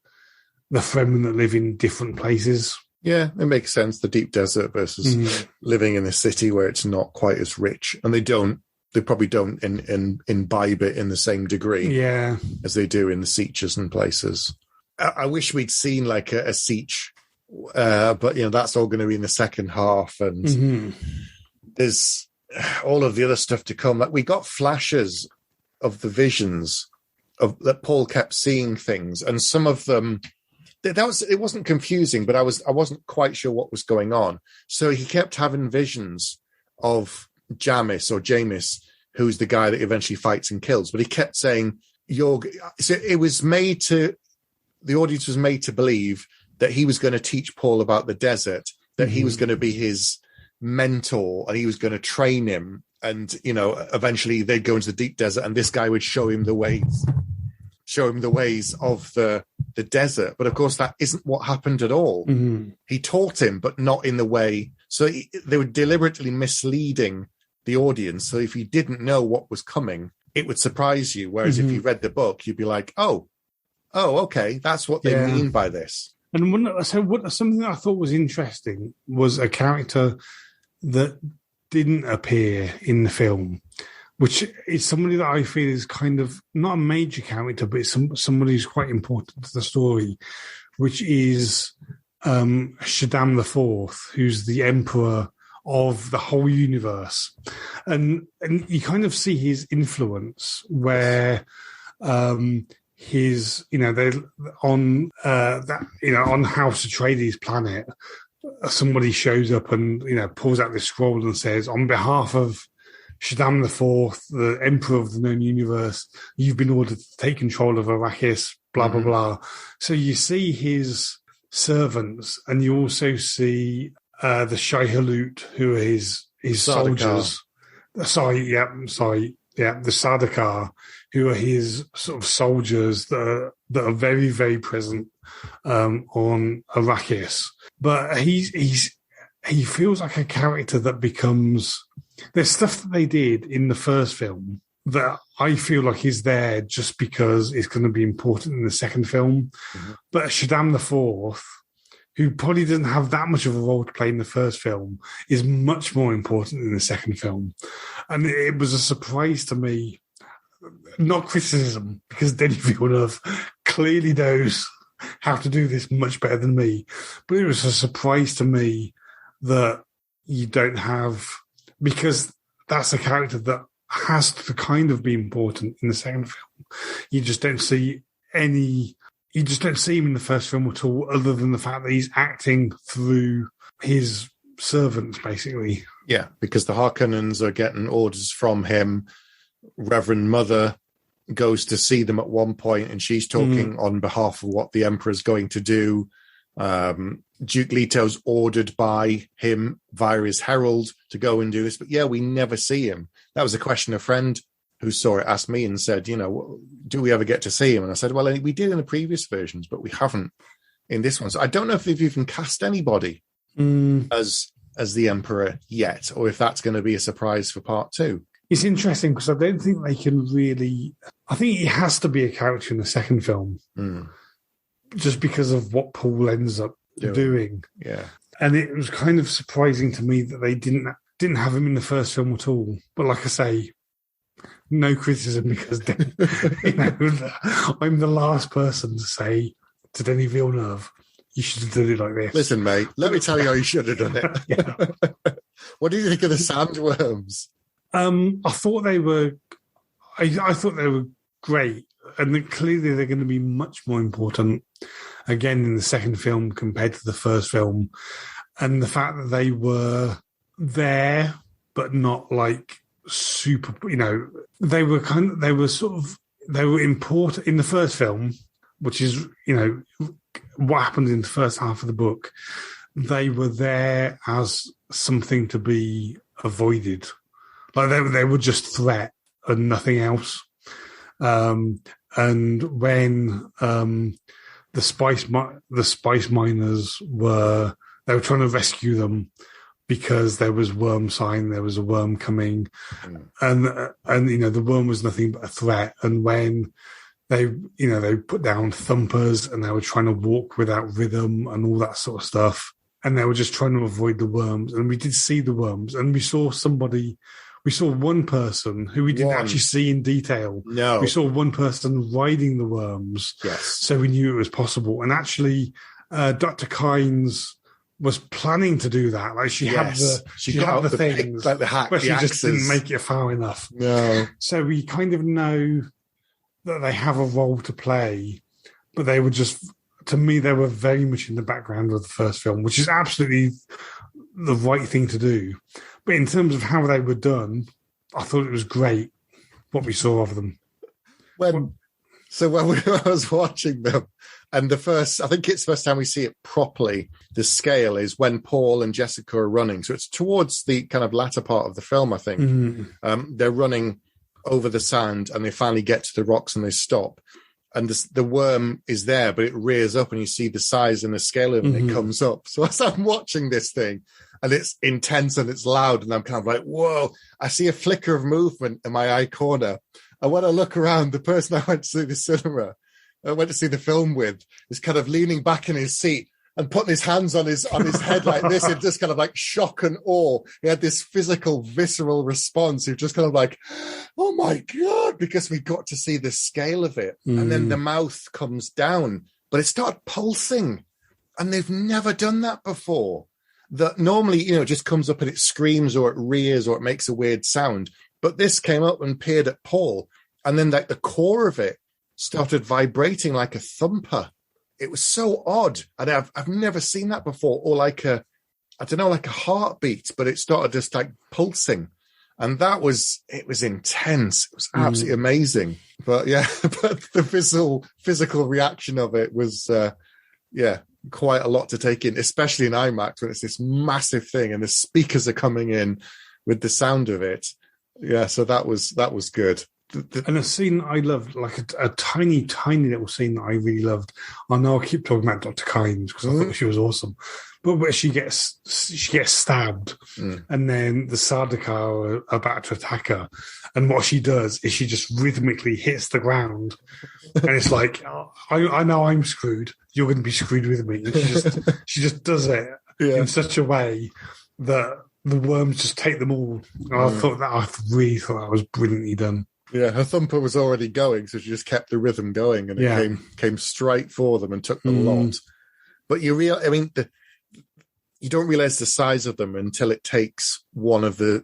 the Fremen that live in different places. Yeah, it makes sense. The deep desert versus living in a city where it's not quite as rich, and they probably don't imbibe it in the same degree as they do in the Sieges and places. I wish we'd seen like a Siege, but that's all going to be in the second half, and there's all of the other stuff to come. Like we got flashes of the visions that Paul kept seeing things, and some of them. It wasn't confusing, but I wasn't quite sure what was going on. So he kept having visions of Jamis, who's the guy that eventually fights and kills. But he kept saying, the audience was made to believe that he was going to teach Paul about the desert, that he was going to be his mentor and he was going to train him. And, eventually they'd go into the deep desert and this guy would show him the ways of the desert. But of course, that isn't what happened at all. He taught him, but not in the way. So they were deliberately misleading the audience. So if you didn't know what was coming, it would surprise you. Whereas if you read the book, you'd be like, oh, okay, that's what they mean by this. And something that I thought was interesting was a character that didn't appear in the film, which is somebody that I feel is kind of not a major character, but it's somebody who's quite important to the story, which is Shaddam IV, who's the emperor of the whole universe. And you kind of see his influence where his, they're on on House Atreides' planet, somebody shows up and, pulls out this scroll and says, on behalf of Shaddam IV, the emperor of the known universe, you've been ordered to take control of Arrakis, blah, blah, blah. So you see his servants, and you also see the Shai-Hulud, who are his soldiers. The Sardaukar, who are his sort of soldiers that are very, very present on Arrakis. But he feels like a character that becomes... There's stuff that they did in the first film that I feel like is there just because it's going to be important in the second film. Mm-hmm. But Shaddam IV, who probably doesn't have that much of a role to play in the first film, is much more important in the second film. And it was a surprise to me, not criticism, because Denis Villeneuve clearly knows how to do this much better than me, but it was a surprise to me that you don't have, because that's a character that has to kind of be important in the second film. You just don't see him in the first film at all, other than the fact that he's acting through his servants, basically. Yeah, because the Harkonnens are getting orders from him. Reverend Mother goes to see them at one point, and she's talking on behalf of what the Emperor's going to do. Duke Leto's ordered by him via his herald to go and do this. But yeah, we never see him. That was a question a friend who saw it asked me and said, do we ever get to see him? And I said, well, we did in the previous versions, but we haven't in this one. So I don't know if they've even cast anybody as the Emperor yet, or if that's going to be a surprise for part 2. It's interesting because I don't think they can really... I think he has to be a character in the second film, just because of what Paul ends up doing. Yeah. And it was kind of surprising to me that they didn't have him in the first film at all. But like I say, no criticism, because I'm the last person to say to Denis Villeneuve, you should have done it like this. Listen, mate, let me tell you how you should have done it. What do you think of the sandworms? I thought they were great, and clearly they're going to be much more important again in the second film compared to the first film. And the fact that they were there, but not like super, they were important in the first film, which is, what happened in the first half of the book. They were there as something to be avoided. Like they were just threat and nothing else. And when the spice miners were trying to rescue them because there was worm sign, there was a worm coming, and the worm was nothing but a threat. And when they put down thumpers and they were trying to walk without rhythm and all that sort of stuff, and they were just trying to avoid the worms. And we did see the worms, and we saw one person who we didn't actually see in detail. No. We saw one person riding the worms. Yes. So we knew it was possible. And actually, Dr. Kynes was planning to do that. Like she had the things, like the hack, but she axes. Just didn't make it far enough. No. So we kind of know that they have a role to play, but they were just, to me, they were very much in the background of the first film, which is absolutely the right thing to do. But in terms of how they were done, I thought it was great what we saw of them. When I was watching them, and I think it's the first time we see it properly, the scale is when Paul and Jessica are running. So it's towards the kind of latter part of the film, I think. Mm-hmm. They're running over the sand, and they finally get to the rocks and they stop. And the worm is there, but it rears up, and you see the size and the scale of it, and it comes up. So as I'm watching this thing, and it's intense and it's loud, and I'm kind of like, whoa, I see a flicker of movement in my eye corner. And when I look around, the person I went to see the film with is kind of leaning back in his seat, and putting his hands on his head like this, and just kind of like shock and awe. He had this physical, visceral response. He was just kind of like, "Oh my God," because we got to see the scale of it. And then the mouth comes down, but it started pulsing, and they've never done that before. That normally, it just comes up and it screams or it rears or it makes a weird sound. But this came up and peered at Paul, and then like the core of it started vibrating like a thumper. It was so odd, and I've never seen that before, or like a heartbeat, but it started just like pulsing, and it was intense. It was absolutely amazing. But yeah, but the physical reaction of it was, quite a lot to take in, especially in IMAX when it's this massive thing and the speakers are coming in with the sound of it. Yeah, so that was good. And a scene I loved, like a tiny, tiny little scene that I really loved. I know I keep talking about Dr. Kynes because I thought she was awesome, but where she gets stabbed, and then the Sardaukar are about to attack her, and what she does is she just rhythmically hits the ground, and it's like, I know I'm screwed. You're going to be screwed with me. And she just does it in such a way that the worms just take them all. I really thought that was brilliantly done. Yeah, her thumper was already going, so she just kept the rhythm going, and it came straight for them and took them a lot. But you don't realize the size of them until it takes one of the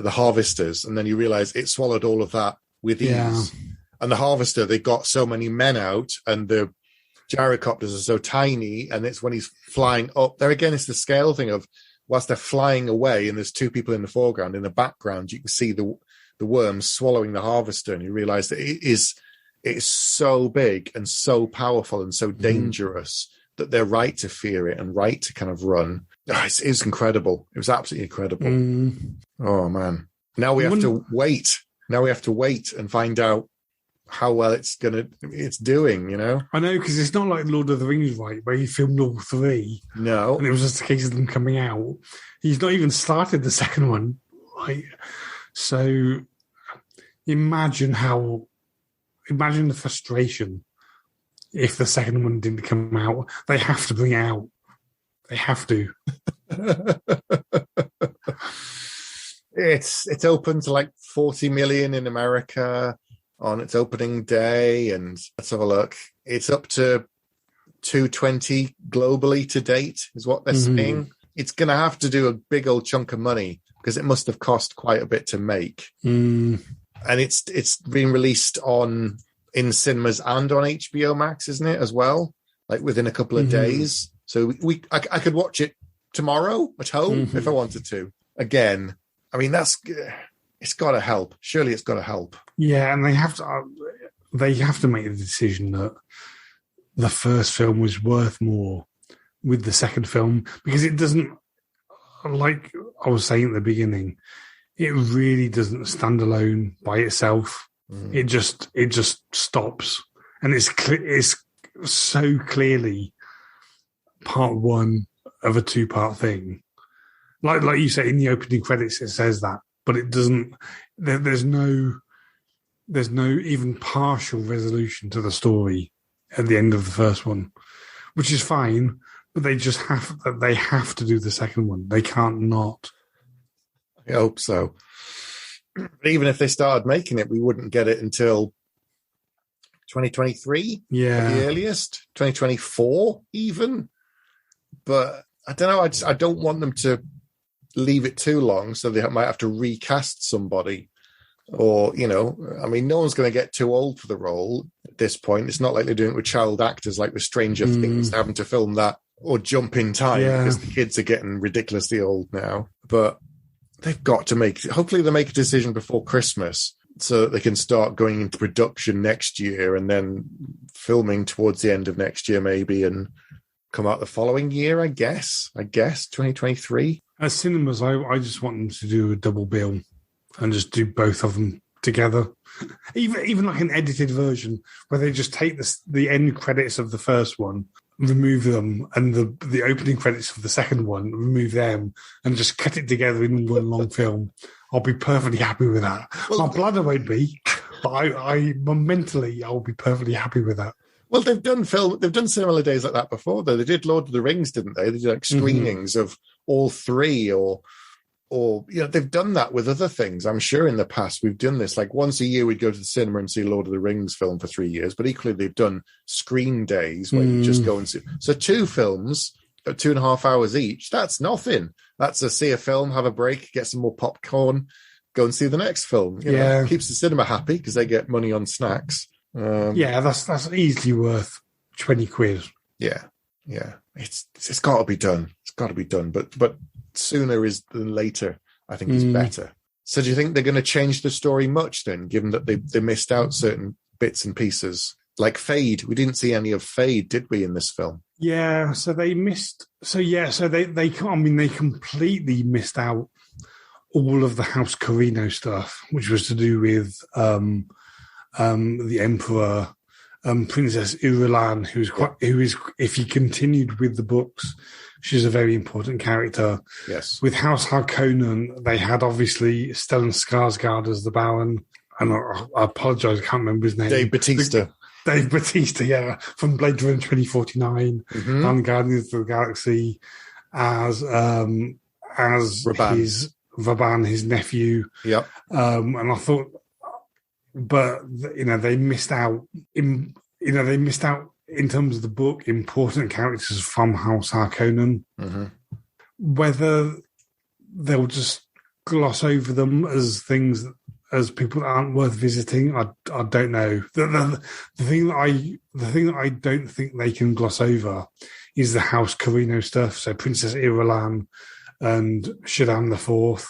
harvesters, and then you realize it swallowed all of that with ease. And the harvester, they got so many men out, and the gyrocopters are so tiny, and it's when he's flying up there again. It's the scale thing of whilst they're flying away, and there's two people in the foreground. In the background, you can see the worms swallowing the harvester, and you realize that it is so big and so powerful and so dangerous that they're right to fear it and right to kind of run. It was incredible. It was absolutely incredible. Oh man. Now we have to wait. Now we have to wait and find out how well it's doing, I know, because it's not like Lord of the Rings, right, where he filmed all three. No. And it was just a case of them coming out. He's not even started the second one. Like, so imagine the frustration if the second one didn't come out. They have to bring it out. They have to. It's open to like 40 million in America on its opening day, and let's have a look. It's up to 220 globally to date, is what they're saying. It's going to have to do a big old chunk of money because it must have cost quite a bit to make. And it's been released in cinemas and on HBO Max, isn't it, as well? Like within a couple of days. So I could watch it tomorrow at home if I wanted to. Again, I mean, it's got to help. Surely it's got to help. Yeah, and they have to make the decision that the first film was worth more with the second film, because it doesn't, like I was saying at the beginning, it really doesn't stand alone by itself. It just stops, and it's so clearly part one of a two-part thing. Like you say, in the opening credits, it says that, but it doesn't. There's no even partial resolution to the story at the end of the first one, which is fine. But they have to do the second one. They can't not. I hope so. But even if they started making it, we wouldn't get it until 2023. Yeah, at the earliest, 2024 even. But I don't know. I don't want them to leave it too long, so they might have to recast somebody. Or, I mean, no one's going to get too old for the role at this point. It's not like they're doing it with child actors like with Stranger Things, having to film that or jump in time because the kids are getting ridiculously old now. But they've got to hopefully they'll make a decision before Christmas so that they can start going into production next year and then filming towards the end of next year maybe and come out the following year, I guess 2023. As cinemas, I just want them to do a double bill and just do both of them together. Even like an edited version where they just take the end credits of the first one, remove them, and the opening credits of the second one, remove them, and just cut it together in one long film. I'll be perfectly happy with that. Well, my bladder won't be, but I mentally, I'll be perfectly happy with that. Well, they've done similar days like that before, though. They did Lord of the Rings, didn't they? They did like screenings of all three, or they've done that with other things. I'm sure in the past we've done this. Like once a year, we'd go to the cinema and see Lord of the Rings film for 3 years. But equally, they've done screen days where you just go and see. So 2 films at 2.5 hours each. That's nothing. That's see a film, have a break, get some more popcorn, go and see the next film. You know, keeps the cinema happy because they get money on snacks. That's easily worth 20 quid. Yeah. It's got to be done. It's got to be done. But sooner than later, I think, is better. So do you think they're going to change the story much then, given that they missed out certain bits and pieces? Like Fade. We didn't see any of Fade, did we, in this film? Yeah, so they missed. So they completely missed out all of the House Carino stuff, which was to do with the Emperor, Princess Irulan, who is, if he continued with the books, she's a very important character. Yes. With House Harkonnen, they had obviously Stellan Skarsgård as the Baron, and I apologise, I can't remember his name. Dave Bautista. Dave Bautista, yeah, from Blade Runner 2049 and Guardians of the Galaxy, as Vaban, his nephew. Yep. And I thought, but they missed out in terms of the book, important characters from House Harkonnen. Whether they'll just gloss over them as things, as people that aren't worth visiting, I don't know. The thing that I don't think they can gloss over is the House Carino stuff. So Princess Irulan and Shaddam IV.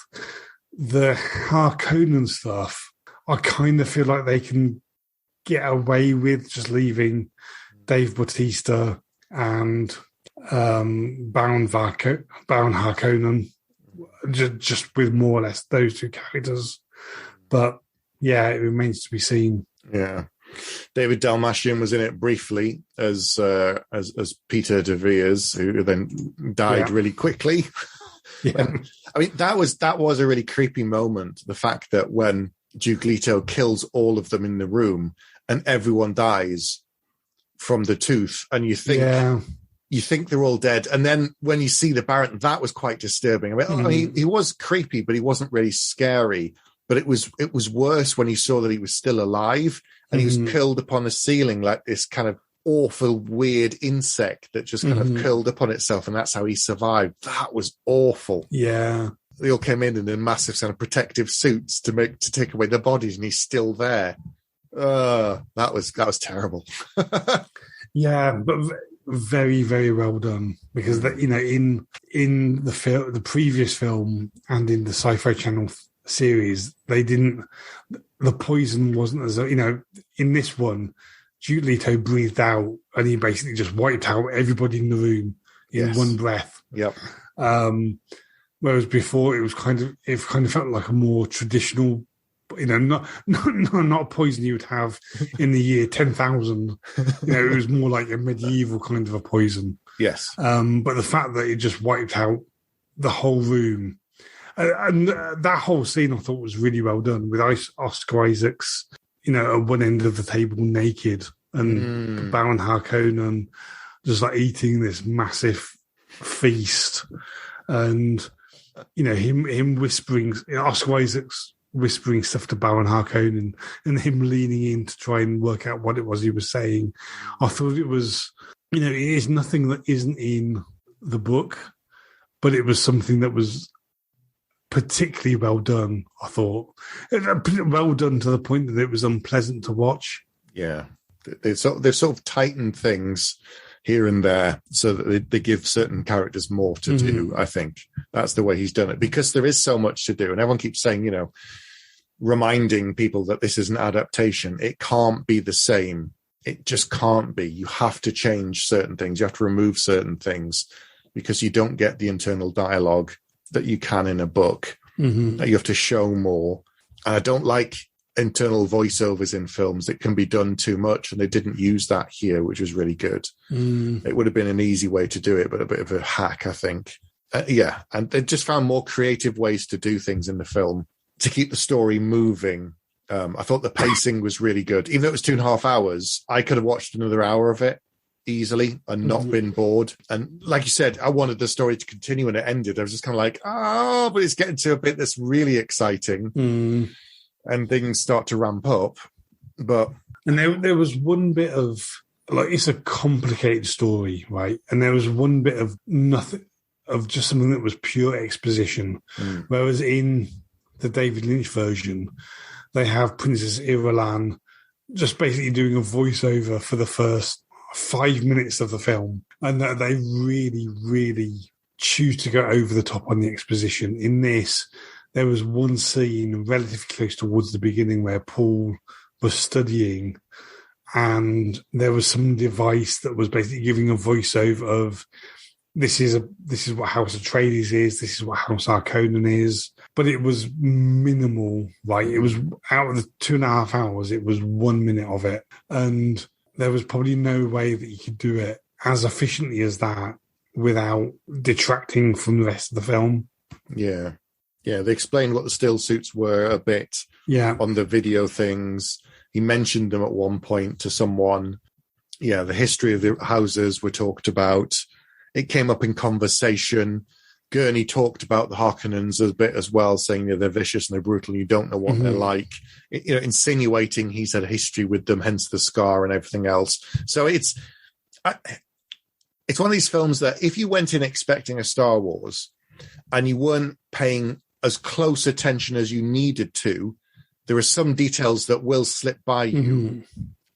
The Harkonnen stuff, I kind of feel like they can get away with just leaving Dave Bautista and Baron Harkonnen, just with more or less those 2 characters. But yeah, it remains to be seen. Yeah, David Dalmatian was in it briefly as Peter de Veers, who then died really quickly. And, I mean, that was a really creepy moment. The fact that when Duke Leto kills all of them in the room and everyone dies from the tooth, and you think they're all dead, and then when you see the Baron, that was quite disturbing. I mean, he was creepy, but he wasn't really scary. But it was worse when he saw that he was still alive and he was curled upon the ceiling like this kind of awful, weird insect that just kind of curled upon itself, and that's how he survived. That was awful. Yeah. They all came in massive kind of protective suits to take away their bodies, and he's still there. That was terrible. Yeah, but very, very well done, because in the previous film and in the Sci-Fi Channel series, the poison wasn't as, in this one, Duke Leto breathed out and he basically just wiped out everybody in the room in one breath. Yep. Whereas before it kind of felt like a more traditional, not poison you would have in the year 10,000. It was more like a medieval kind of a poison. Yes. But the fact that it just wiped out the whole room, and that whole scene I thought was really well done, with Oscar Isaacs, at one end of the table naked, and Baron Harkonnen just like eating this massive feast, and him whispering, Oscar Isaacs whispering stuff to Baron Harkonnen, and him leaning in to try and work out what it was he was saying. I thought it was, it is nothing that isn't in the book, but it was something that was particularly well done, I thought. Well done to the point that it was unpleasant to watch. Yeah. They've sort of tightened things here and there so that they give certain characters more to do, I think. That's the way he's done it, because there is so much to do. And everyone keeps saying, reminding people that this is an adaptation. It can't be the same. It just can't be. You have to change certain things. You have to remove certain things because you don't get the internal dialogue that you can in a book. You have to show more. And I don't like internal voiceovers in films that can be done too much, and they didn't use that here, which was really good. It would have been an easy way to do it, but a bit of a hack, I think. And they just found more creative ways to do things in the film to keep the story moving I thought the pacing was really good. Even though it was 2.5 hours, I could have watched another hour of it easily and not been bored. And like you said, I wanted the story to continue when it ended. I was just kind of like, but it's getting to a bit that's really exciting. And things start to ramp up. And there was one bit of, like, it's a complicated story, right? And there was one bit of nothing, of just something that was pure exposition. Whereas in the David Lynch version, they have Princess Irulan just basically doing a voiceover for the first 5 minutes of the film. And that they really, really choose to go over the top on the exposition. In this, there was one scene relatively close towards the beginning where Paul was studying, and there was some device that was basically giving a voiceover of this is what House Atreides is, this is what House Harkonnen is, but it was minimal. Right, it was out of the 2.5 hours, it was 1 minute of it, and there was probably no way that you could do it as efficiently as that without detracting from the rest of the film. Yeah, they explained what the still suits were a bit on the video things. He mentioned them at one point to someone. Yeah, the history of the houses were talked about. It came up in conversation. Gurney talked about the Harkonnens a bit as well, saying they're vicious and they're brutal and you don't know what they're like. Insinuating he's had a history with them, hence the scar and everything else. So it's one of these films that if you went in expecting a Star Wars and you weren't paying as close attention as you needed to, there are some details that will slip by you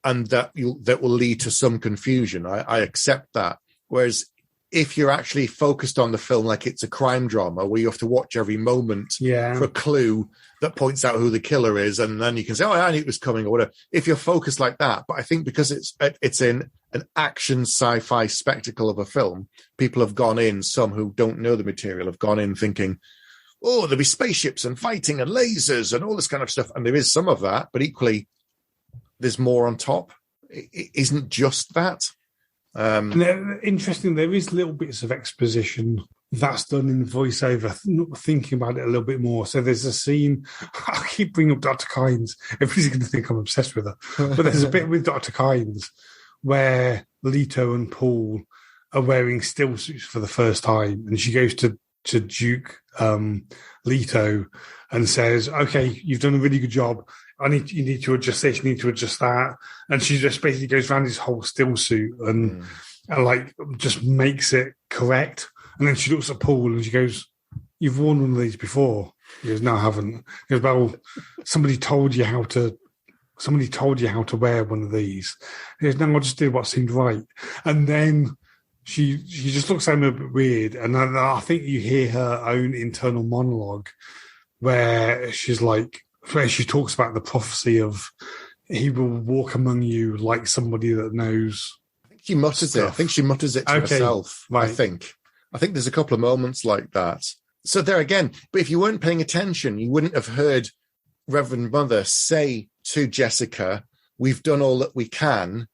and that will lead to some confusion. I accept that. Whereas if you're actually focused on the film like it's a crime drama where you have to watch every moment for a clue that points out who the killer is, and then you can say, I knew it was coming or whatever. If you're focused like that, but I think because it's in an action sci-fi spectacle of a film, people have gone in, some who don't know the material have gone in thinking, there'll be spaceships and fighting and lasers and all this kind of stuff. And there is some of that, but equally there's more on top. It isn't just that. Interesting, there is little bits of exposition that's done in voiceover, thinking about it a little bit more. So there's a scene, I keep bringing up Dr. Kynes, everybody's going to think I'm obsessed with her, but there's a bit with Dr. Kynes where Leto and Paul are wearing still suits for the first time, and she goes to Duke Leto and says, okay, you've done a really good job. You need to adjust this, you need to adjust that. And she just basically goes around this whole still suit and like just makes it correct. And then she looks at Paul and she goes, you've worn one of these before. He goes, no, I haven't. He goes, well, somebody told you how to wear one of these. He goes, no, I just did what seemed right. And then she just looks at him a bit weird. And I think you hear her own internal monologue where she's like, where she talks about the prophecy of he will walk among you like somebody that knows. I think she mutters it. I think she mutters it to herself. Right. I think there's a couple of moments like that. So there again, but if you weren't paying attention, you wouldn't have heard Reverend Mother say to Jessica, we've done all that we can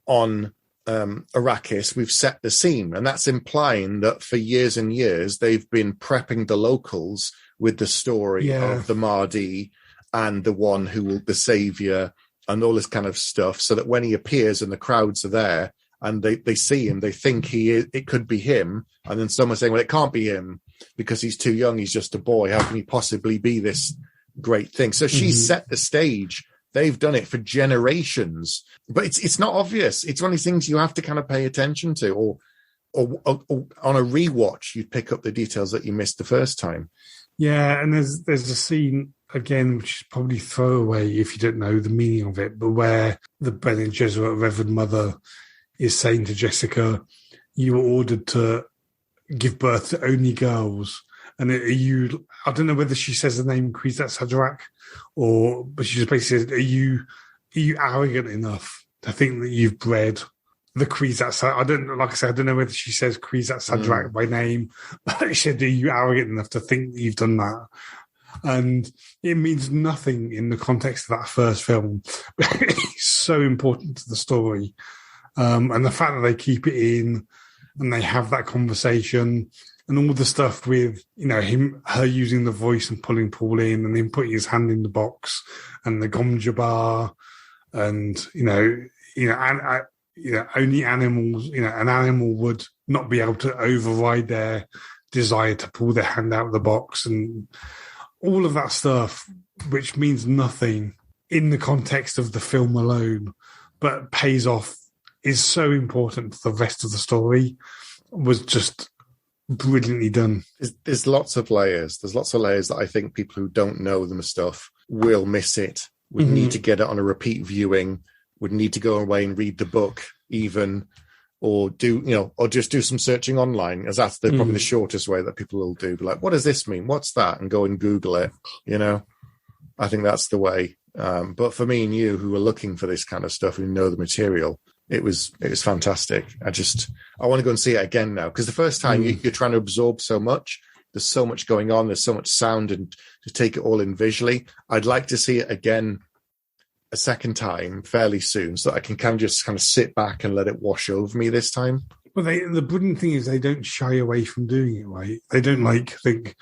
on Arrakis, we've set the scene. And that's implying that for years and years, they've been prepping the locals with the story of the Mahdi and the one who will the savior and all this kind of stuff, so that when he appears and the crowds are there and they see him, they think it could be him. And then someone's saying, well, it can't be him because he's too young. He's just a boy. How can he possibly be this great thing? So she set the stage. They've done it for generations, but it's not obvious. It's one of these things you have to kind of pay attention to, or on a rewatch, you'd pick up the details that you missed the first time. Yeah, and there's a scene, again, which is probably throwaway if you don't know the meaning of it, but where the Bene Gesserit Reverend Mother is saying to Jessica, you were ordered to give birth to only girls. And I don't know whether she says the name Kwisatz Haderach, but she just basically says, are you arrogant enough to think that you've bred the Kwisatz? I don't know whether she says Kwisatz Haderach by name, but she said, are you arrogant enough to think that you've done that? And it means nothing in the context of that first film. It's so important to the story. And the fact that they keep it in and they have that conversation, And all the stuff with, her using the voice and pulling Paul in, and him putting his hand in the box, and the Gomja bar, and only animals, an animal would not be able to override their desire to pull their hand out of the box, and all of that stuff, which means nothing in the context of the film alone, but pays off, is so important to the rest of the story, was just brilliantly done. There's lots of layers. There's lots of layers that I think people who don't know them stuff will miss it, would need to get it on a repeat viewing, would need to go away and read the book even, or just do some searching online, as that's probably the shortest way that people will do. Be like, what does this mean? What's that? And go and Google it. I think that's the way. But for me and you, who are looking for this kind of stuff, who know the material, it was fantastic. I want to go and see it again now, because the first time you're trying to absorb so much. There's so much going on. There's so much sound, and to take it all in visually. I'd like to see it again a second time fairly soon, so that I can kind of sit back and let it wash over me this time. Well, the brilliant thing is they don't shy away from doing it, right? They don't think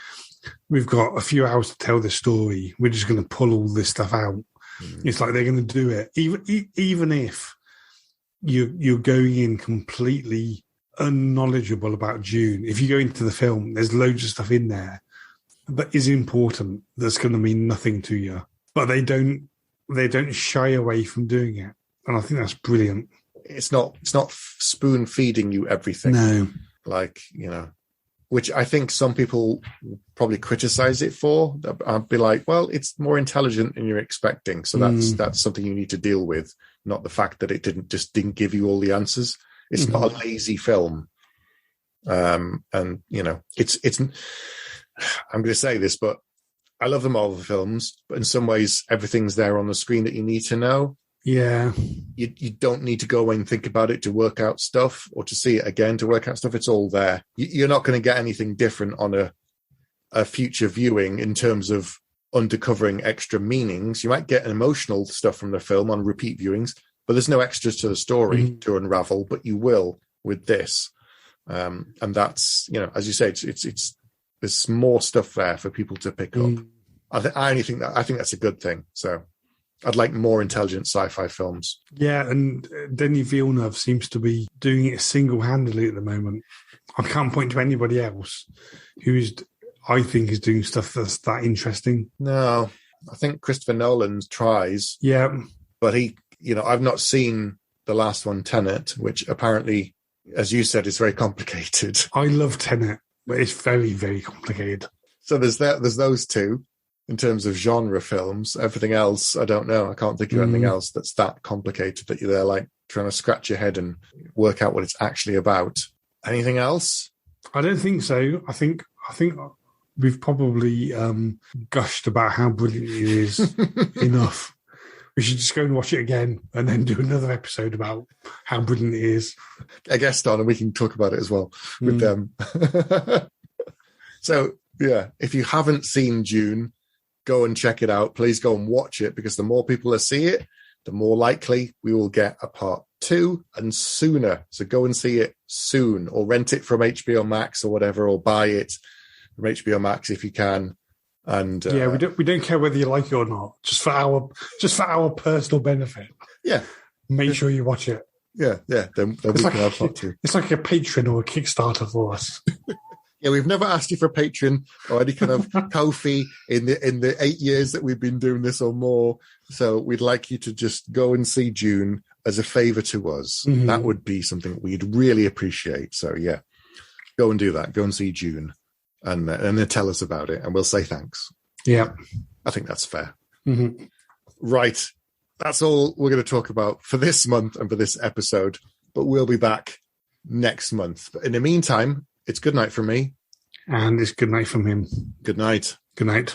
we've got a few hours to tell this story, we're just going to pull all this stuff out. It's like they're going to do it, even if you're going in completely unknowledgeable about June. If you go into the film, there's loads of stuff in there that is important, that's going to mean nothing to you, but they don't shy away from doing it, and I think that's brilliant. It's not spoon feeding you everything. No, which I think some people probably criticize it for. I'd be like, well, it's more intelligent than you're expecting, so that's something you need to deal with, not the fact that it didn't give you all the answers. It's not a lazy film, and it's. I'm going to say this, but I love the Marvel films, but in some ways, everything's there on the screen that you need to know. Yeah. You don't need to go away and think about it to work out stuff, or to see it again to work out stuff. It's all there. You're not going to get anything different on a future viewing in terms of undercovering extra meanings. You might get emotional stuff from the film on repeat viewings, but there's no extras to the story to unravel, but you will with this. And that's, as you say, it's there's more stuff there for people to pick up. I think that's a good thing. So I'd like more intelligent sci-fi films. Yeah, and Denis Villeneuve seems to be doing it single-handedly at the moment. I can't point to anybody else I think is doing stuff that's that interesting. No, I think Christopher Nolan tries. Yeah. But I've not seen the last one, Tenet, which apparently, as you said, is very complicated. I love Tenet, but it's very, very complicated. So there's those two in terms of genre films. Everything else, I don't know. I can't think of anything else that's that complicated that you're there like trying to scratch your head and work out what it's actually about. Anything else? I don't think so. I think we've probably gushed about how brilliant it is enough. We should just go and watch it again and then do another episode about how brilliant it is. A guest on, and we can talk about it as well with them. So, yeah, if you haven't seen June, go and check it out. Please go and watch it, because the more people that see it, the more likely we will get a part 2, and sooner. So go and see it soon, or rent it from HBO Max or whatever, or buy it from HBO Max if you can. And we don't care whether you like it or not. Just for our personal benefit. Yeah, make sure you watch it. Yeah. Then we can have part 2. It's like a Patreon or a Kickstarter for us. Yeah, we've never asked you for a Patreon or any kind of Ko-fi in the 8 years that we've been doing this or more. So we'd like you to just go and see June as a favour to us. That would be something we'd really appreciate. So yeah, go and do that. Go and see June. And then tell us about it, and we'll say thanks. Yeah. I think that's fair. Right. That's all we're going to talk about for this month and for this episode, but we'll be back next month. But in the meantime, it's good night from me. And it's good night from him. Good night. Good night.